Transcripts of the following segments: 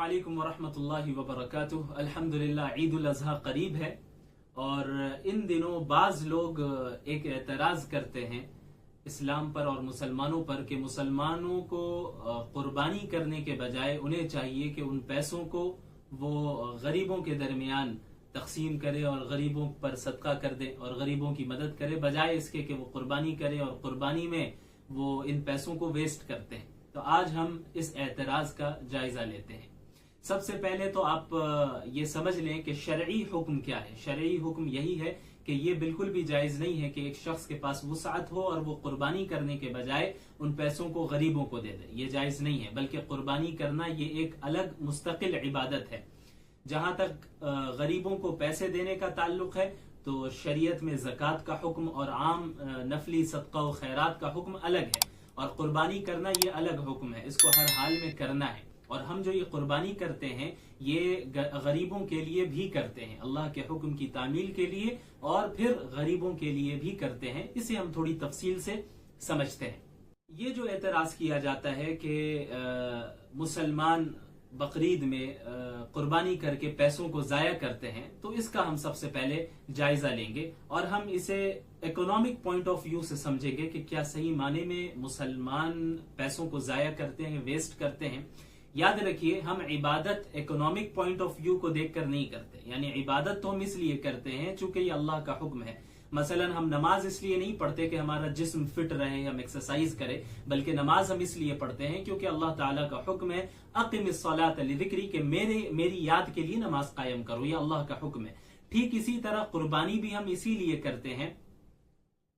अस्सलामुअलैकुम वरहमतुल्लाहि वबरकातुह। अल्हम्दुलिल्लाह ईद उल अज़हा करीब है और इन दिनों बाज लोग एक एतराज करते हैं इस्लाम पर और मुसलमानों पर कि मुसलमानों को कुर्बानी करने के बजाय उन्हें चाहिए कि उन पैसों को वो गरीबों के दरमियान तकसीम करे और गरीबों पर सदका कर दे और गरीबों की मदद करे, बजाय इसके कि वो कुर्बानी करे और कुर्बानी में वो इन पैसों को वेस्ट करते हैं। तो आज हम इस एतराज का जायजा लेते हैं। सबसे पहले तो आप ये समझ लें कि शरई हुक्म क्या है। शरई हुक्म यही है कि ये बिल्कुल भी जायज नहीं है कि एक शख्स के पास वुसअत हो और वो कुर्बानी करने के बजाय उन पैसों को गरीबों को दे दे। ये जायज नहीं है, बल्कि कुर्बानी करना ये एक अलग मुस्तकिल इबादत है। जहां तक गरीबों को पैसे देने का ताल्लुक है तो शरीयत में ज़कात का हुक्म और आम नफली सदका व खैरात का हुक्म अलग है और कुर्बानी करना ये अलग हुक्म है। इसको हर हाल में करना है और हम जो ये कुर्बानी करते हैं ये गरीबों के लिए भी करते हैं, अल्लाह के हुक्म की तामील के लिए और फिर गरीबों के लिए भी करते हैं। इसे हम थोड़ी तफसील से समझते हैं। ये जो एतराज किया जाता है कि मुसलमान बकरीद में कुर्बानी करके पैसों को जाया करते हैं, तो इसका हम सबसे पहले जायजा लेंगे और हम इसे इकोनॉमिक पॉइंट ऑफ व्यू से समझेंगे कि क्या सही माने में मुसलमान पैसों को जाया करते हैं, वेस्ट करते हैं। याद रखिए, हम इबादत इकोनॉमिक पॉइंट ऑफ व्यू को देखकर नहीं करते। यानी इबादत तो हम इसलिए करते हैं चूंकि ये अल्लाह का हुक्म है। मसलन हम नमाज इसलिए नहीं पढ़ते कि हमारा जिस्म फिट रहे, हम एक्सरसाइज करें, बल्कि नमाज हम इसलिए पढ़ते हैं क्योंकि अल्लाह ताला का हुक्म है अक़िमिस्सलात लिज़िक्री, कि मेरी याद के लिए नमाज कायम करो, ये अल्लाह का हुक्म है। ठीक इसी तरह कुर्बानी भी हम इसीलिए करते हैं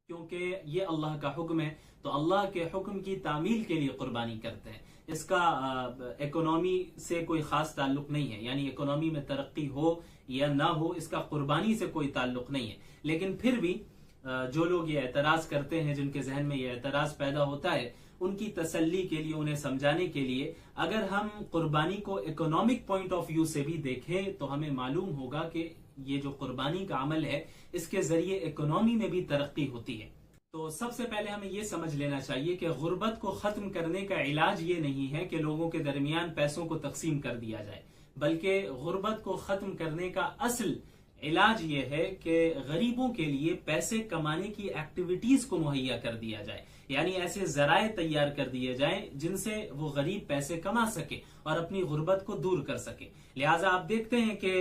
क्योंकि ये अल्लाह का हुक्म है, तो अल्लाह के हुक्म की तामील के लिए कुर्बानी करते हैं। इसका इकोनॉमी से कोई खास ताल्लुक नहीं है, यानी इकोनॉमी में तरक्की हो या ना हो इसका कुर्बानी से कोई ताल्लुक नहीं है। लेकिन फिर भी जो लोग ये एतराज करते हैं, जिनके जहन में ये एतराज पैदा होता है, उनकी तसल्ली के लिए, उन्हें समझाने के लिए अगर हम कुर्बानी को इकोनॉमिक पॉइंट ऑफ व्यू से भी देखें तो हमें मालूम होगा कि ये जो कुर्बानी का अमल है इसके जरिए इकोनॉमी में भी तरक्की होती है। तो सबसे पहले हमें ये समझ लेना चाहिए कि गुर्बत को खत्म करने का इलाज ये नहीं है कि लोगों के दरमियान पैसों को तकसीम कर दिया जाए, बल्कि गुर्बत को खत्म करने का असल इलाज ये है कि गरीबों के लिए पैसे कमाने की एक्टिविटीज को मुहैया कर दिया जाए। यानी ऐसे जराए तैयार कर दिए जाएं जिनसे वो गरीब पैसे कमा सके और अपनी गुर्बत को दूर कर सके। लिहाजा आप देखते हैं कि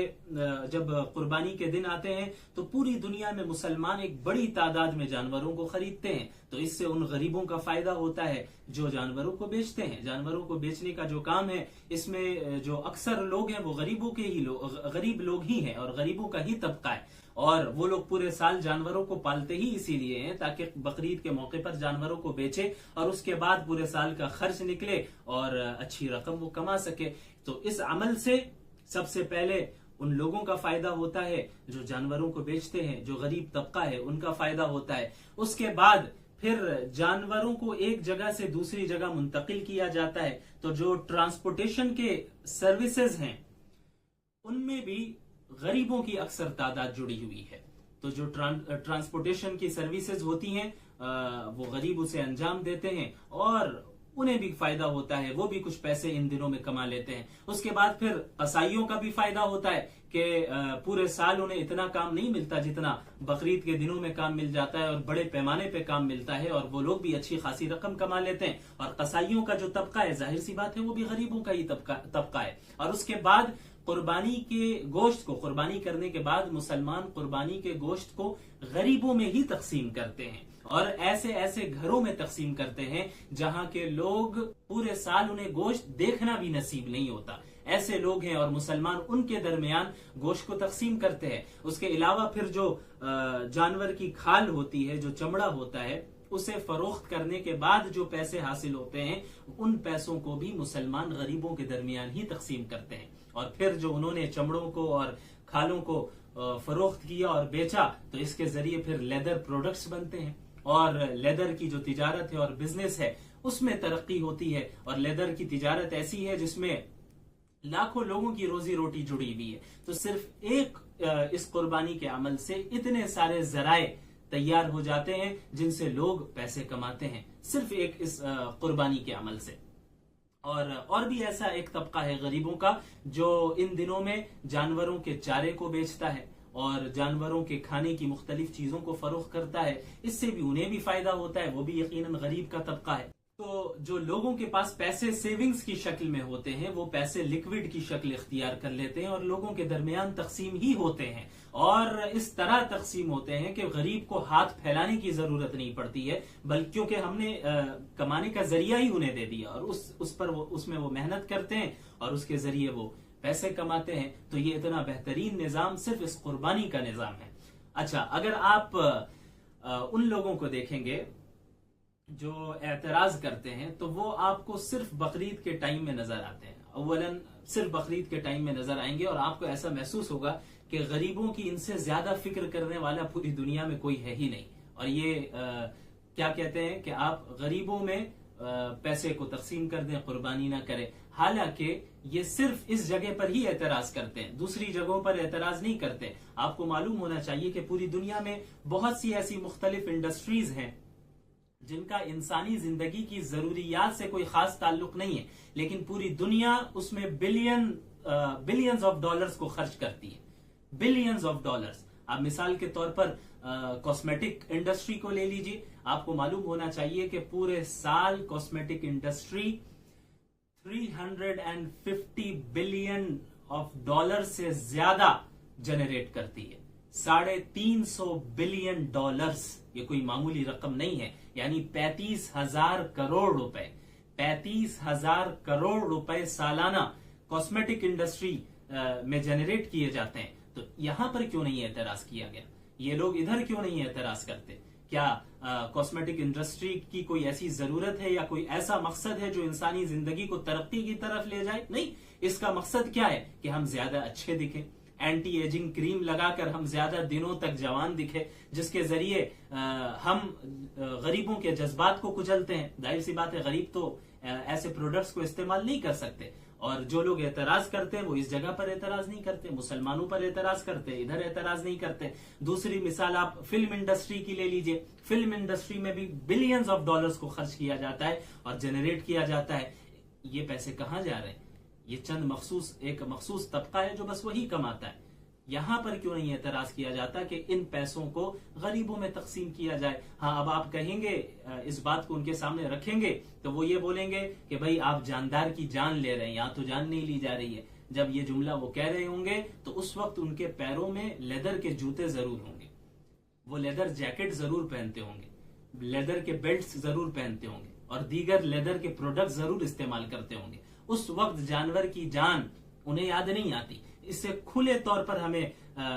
जब कुर्बानी के दिन आते हैं तो पूरी दुनिया में मुसलमान एक बड़ी तादाद में जानवरों को खरीदते हैं, तो इससे उन गरीबों का फायदा होता है जो जानवरों को बेचते हैं। जानवरों को बेचने का जो काम है इसमें जो अक्सर लोग हैं वो गरीब लोग ही हैं और गरीबों का ही तबका है, और वो लोग पूरे साल जानवरों को पालते ही इसीलिए हैं ताकि बकरीद के मौके पर जानवरों को बेचे और उसके बाद पूरे साल का खर्च निकले और अच्छी रकम वो कमा सके। तो इस अमल से सबसे पहले उन लोगों का फायदा होता है जो जानवरों को बेचते हैं, जो गरीब तबका है उनका फायदा होता है। उसके बाद फिर जानवरों को एक जगह से दूसरी जगह मुंतकिल किया जाता है, तो जो ट्रांसपोर्टेशन के सर्विसेज हैं उनमें भी गरीबों की अक्सर तादाद जुड़ी हुई है। तो जो ट्रांसपोर्टेशन की सर्विसेज होती हैं वो गरीब उसे अंजाम देते हैं और उन्हें भी फायदा होता है, वो भी कुछ पैसे इन दिनों में कमा लेते हैं। उसके बाद फिर कसाईयों का भी फायदा होता है कि पूरे साल उन्हें इतना काम नहीं मिलता जितना बकरीद के दिनों में काम मिल जाता है और बड़े पैमाने पे काम मिलता है और वो लोग भी अच्छी खासी रकम कमा लेते हैं। और कसाईयों का जो तबका है, जाहिर सी बात है, वो भी गरीबों का ही तबका है। और उसके बाद कुर्बानी के गोश्त को, कुर्बानी करने के बाद मुसलमान कुर्बानी के गोश्त को गरीबों में ही तकसीम करते हैं और ऐसे ऐसे घरों में तकसीम करते हैं जहां के लोग पूरे साल उन्हें गोश्त देखना भी नसीब नहीं होता। ऐसे लोग हैं और मुसलमान उनके दरमियान गोश्त को तकसीम करते हैं। उसके अलावा फिर जो जानवर की खाल होती है, जो चमड़ा होता है, उसे फरोख्त करने के बाद जो पैसे हासिल होते हैं उन पैसों को भी मुसलमान गरीबों के दरमियान ही तकसीम करते हैं। और फिर जो उन्होंने चमड़ों को और खालों को फरोख्त किया और बेचा तो इसके जरिए फिर लेदर प्रोडक्ट्स बनते हैं और लेदर की जो तिजारत है और बिजनेस है उसमें तरक्की होती है। और लेदर की तिजारत ऐसी है जिसमें लाखों लोगों की रोजी रोटी जुड़ी हुई है। तो सिर्फ एक इस कुर्बानी के अमल से इतने सारे जराए तैयार हो जाते हैं जिनसे लोग पैसे कमाते हैं, सिर्फ एक इस कुर्बानी के अमल से। और भी ऐसा एक तबका है गरीबों का जो इन दिनों में जानवरों के चारे को बेचता है और जानवरों के खाने की मुख्तलिफ चीजों को फरोख्त करता है। इससे भी उन्हें भी फायदा होता है, वो भी यकीनन गरीब का तबका है। तो जो लोगों के पास पैसे सेविंग्स की शक्ल में होते हैं वो पैसे लिक्विड की शक्ल इख्तियार कर लेते हैं और लोगों के दरमियान तकसीम ही होते हैं, और इस तरह तकसीम होते हैं कि गरीब को हाथ फैलाने की जरूरत नहीं पड़ती है, बल्कि क्योंकि हमने कमाने का जरिया ही उन्हें दे दिया और उसमें वो मेहनत करते हैं और उसके जरिए वो पैसे कमाते हैं। तो ये इतना बेहतरीन निजाम सिर्फ इस कुर्बानी का निजाम है। अच्छा, अगर आप उन लोगों को देखेंगे जो एतराज करते हैं तो वो आपको सिर्फ बकरीद के टाइम में नजर आते हैं। अव्वलन सिर्फ बकरीद के टाइम में नजर आएंगे और आपको ऐसा महसूस होगा कि गरीबों की इनसे ज्यादा फिक्र करने वाला पूरी दुनिया में कोई है ही नहीं। और ये क्या कहते हैं कि आप गरीबों में पैसे को तकसीम कर दें, कुर्बानी ना करें। हालांकि ये सिर्फ इस जगह पर ही एतराज करते हैं, दूसरी जगहों पर एतराज नहीं करते। आपको मालूम होना चाहिए कि पूरी दुनिया में बहुत सी ऐसी मुख्तलिफ इंडस्ट्रीज हैं जिनका इंसानी जिंदगी की जरूरियात से कोई खास ताल्लुक नहीं है, लेकिन पूरी दुनिया उसमें बिलियंस ऑफ डॉलर्स को खर्च करती है, बिलियंस ऑफ डॉलर्स। आप मिसाल के तौर पर कॉस्मेटिक इंडस्ट्री को ले लीजिए। आपको मालूम होना चाहिए कि पूरे साल cosmetic industry 350 billion of dollar से ज्यादा जनरेट करती है। 350 बिलियन डॉलर्स, ये कोई मामूली रकम नहीं है, यानी 35,000 करोड़ रुपए, 35,000 करोड़ रुपए सालाना कॉस्मेटिक इंडस्ट्री में जनरेट किए जाते हैं। तो यहां पर क्यों नहीं एतराज किया गया? ये लोग इधर क्यों नहीं एतराज करते? क्या कॉस्मेटिक इंडस्ट्री की कोई ऐसी जरूरत है या कोई ऐसा मकसद है जो इंसानी जिंदगी को तरक्की की तरफ ले जाए? नहीं, इसका मकसद क्या है कि हम ज्यादा अच्छे दिखें, एंटी एजिंग क्रीम लगाकर हम ज्यादा दिनों तक जवान दिखे, जिसके जरिए हम गरीबों के जज्बात को कुचलते हैं। जाहिर सी बात है, गरीब तो ऐसे प्रोडक्ट्स को इस्तेमाल नहीं कर सकते। और जो लोग एतराज करते हैं वो इस जगह पर एतराज नहीं करते, मुसलमानों पर एतराज करते हैं, इधर एतराज नहीं करते। दूसरी मिसाल आप फिल्म इंडस्ट्री की ले लीजिए। फिल्म इंडस्ट्री में भी बिलियंस ऑफ डॉलर्स को खर्च किया जाता है और जनरेट किया जाता है। ये पैसे कहाँ जा रहे हैं? ये चंद एक मखसूस तबका है जो बस वही कमाता है। यहां पर क्यों नहीं एतराज किया जाता कि इन पैसों को गरीबों में तकसीम किया जाए? हाँ, अब आप कहेंगे, इस बात को उनके सामने रखेंगे तो वो ये बोलेंगे कि भाई आप जानदार की जान ले रहे हैं, यहाँ तो जान नहीं ली जा रही है। जब ये जुमला वो कह रहे होंगे तो उस वक्त उनके पैरों में लेदर के जूते जरूर होंगे, वो लेदर जैकेट जरूर पहनते होंगे, लेदर के बेल्ट जरूर पहनते होंगे और दीगर लेदर के प्रोडक्ट जरूर इस्तेमाल करते होंगे। उस वक्त जानवर की जान उन्हें याद नहीं आती। इससे खुले तौर पर हमें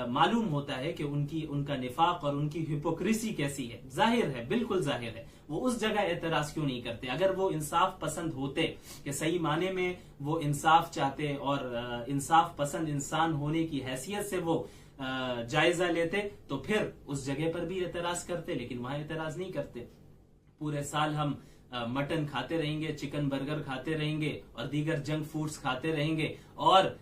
मालूम होता है कि उनका निफाक और उनकी हिपोक्रेसी कैसी है। जाहिर है, बिल्कुल जाहिर है, वो उस जगह एतराज क्यों नहीं करते? अगर वो इंसाफ पसंद होते, कि सही माने में वो इंसाफ चाहते और इंसाफ पसंद इंसान होने की हैसियत से वो जायजा लेते तो फिर उस जगह पर भी एतराज करते, लेकिन वहां एतराज नहीं करते। पूरे साल हम मटन खाते रहेंगे, चिकन बर्गर खाते रहेंगे और दीगर जंक फूड्स खाते रहेंगे और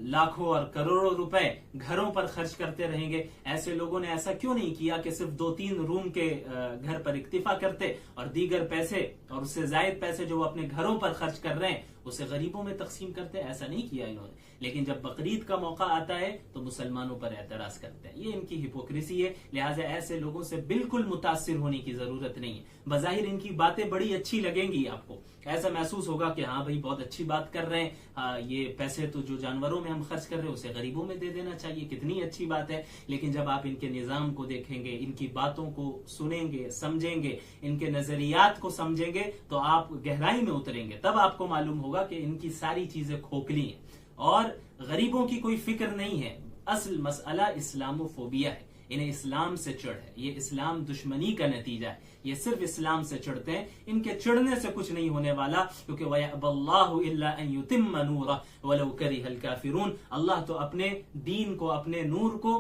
लाखों और करोड़ों रुपए घरों पर खर्च करते रहेंगे। ऐसे लोगों ने ऐसा क्यों नहीं किया कि सिर्फ 2-3 रूम के घर पर इक्तिफा करते और दीगर पैसे और उससे जायद पैसे जो वो अपने घरों पर खर्च कर रहे हैं उसे गरीबों में तकसीम करते? ऐसा नहीं किया इन्होंने। लेकिन जब बकरीद का मौका आता है तो मुसलमानों पर एतराज करते हैं। ये इनकी हिपोक्रेसी है। लिहाजा ऐसे लोगों से बिल्कुल मुतासिर होने की जरूरत नहीं है। बजाहिर इनकी बातें बड़ी अच्छी लगेंगी, आपको ऐसा महसूस होगा कि हाँ भाई बहुत अच्छी बात कर रहे हैं, हाँ ये पैसे तो जो जानवरों में हम खर्च कर रहे हैं उसे गरीबों में दे देना चाहिए, कितनी अच्छी बात है। लेकिन जब आप इनके निजाम को देखेंगे, इनकी बातों को सुनेंगे, समझेंगे, इनके नजरियात को समझेंगे तो आप गहराई में उतरेंगे। तब आपको मालूम होगा कि इनकी सारी चीजें खोखली हैं और गरीबों की कोई फिक्र नहीं है। असल मसला इस्लामोफोबिया है। इन्हें इस्लाम से चिढ़ है, ये इस्लाम दुश्मनी का नतीजा है। ये सिर्फ इस्लाम से चिढ़ते हैं। इनके चिढ़ने से कुछ नहीं होने वाला, क्योंकि वयअबल्लाहु इल्ला अन युतिम्म नूरहु वलौ करिहल काफिरून। अल्लाह तो अपने दीन को, अपने नूर को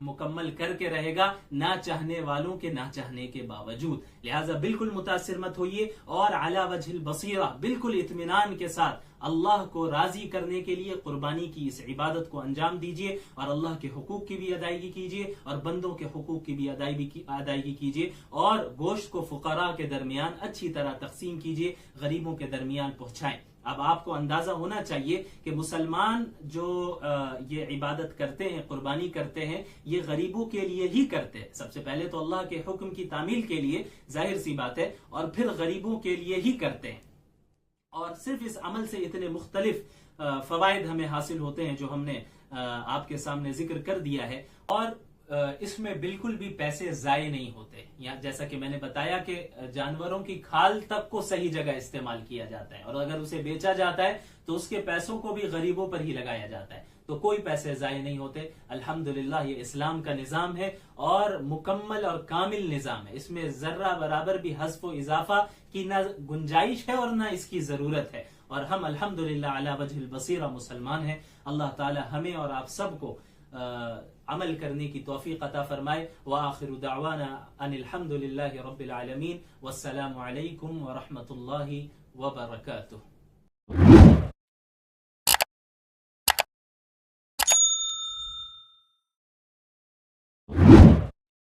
मुकम्मल करके रहेगा, ना चाहने वालों के ना चाहने के बावजूद। लिहाजा बिल्कुल मुतासिर मत होइए और अला वजहिल बसीरा, बिल्कुल इत्मीनान के साथ अल्लाह को राजी करने के लिए कुर्बानी की इस इबादत को अंजाम दीजिए और अल्लाह के हुकूक की भी अदायगी कीजिए और बंदों के हुकूक की भी अदायगी कीजिए और गोश्त को फुकरा के दरमियान अच्छी तरह तकसीम कीजिए, गरीबों के दरमियान पहुंचाएं। अब आपको अंदाजा होना चाहिए कि मुसलमान जो ये इबादत करते हैं, कुर्बानी करते हैं, ये गरीबों के लिए ही करते हैं। सबसे पहले तो अल्लाह के हुक्म की तामील के लिए, जाहिर सी बात है, और फिर गरीबों के लिए ही करते हैं। और सिर्फ इस अमल से इतने मुख्तलिफ फवायद हमें हासिल होते हैं जो हमने आपके सामने जिक्र कर दिया है। और इसमें बिल्कुल भी पैसे जाये नहीं होते। या जैसा कि मैंने बताया कि जानवरों की खाल तक को सही जगह इस्तेमाल किया जाता है, और अगर उसे बेचा जाता है तो उसके पैसों को भी गरीबों पर ही लगाया जाता है, तो कोई पैसे जाये नहीं होते। अल्हम्दुलिल्लाह ये इस्लाम का निजाम है और मुकम्मल और कामिल निजाम है। इसमें जर्रा बराबर भी हज़्फ़ व इजाफा की न गुंजाइश है और न इसकी जरूरत है। और हम अल्हम्दुलिल्लाह अला वजहिल बसीरा मुसलमान हैं। अल्लाह ताला हमें और आप सबको अमल करने की तौफीक अता फरमाए। व आखिरु दावाना अनिल हम्दुलिल्लाहि रब्बिल आलमीन। वस्सलामु अलैकुम व रहमतुल्लाहि व बरकातुहू।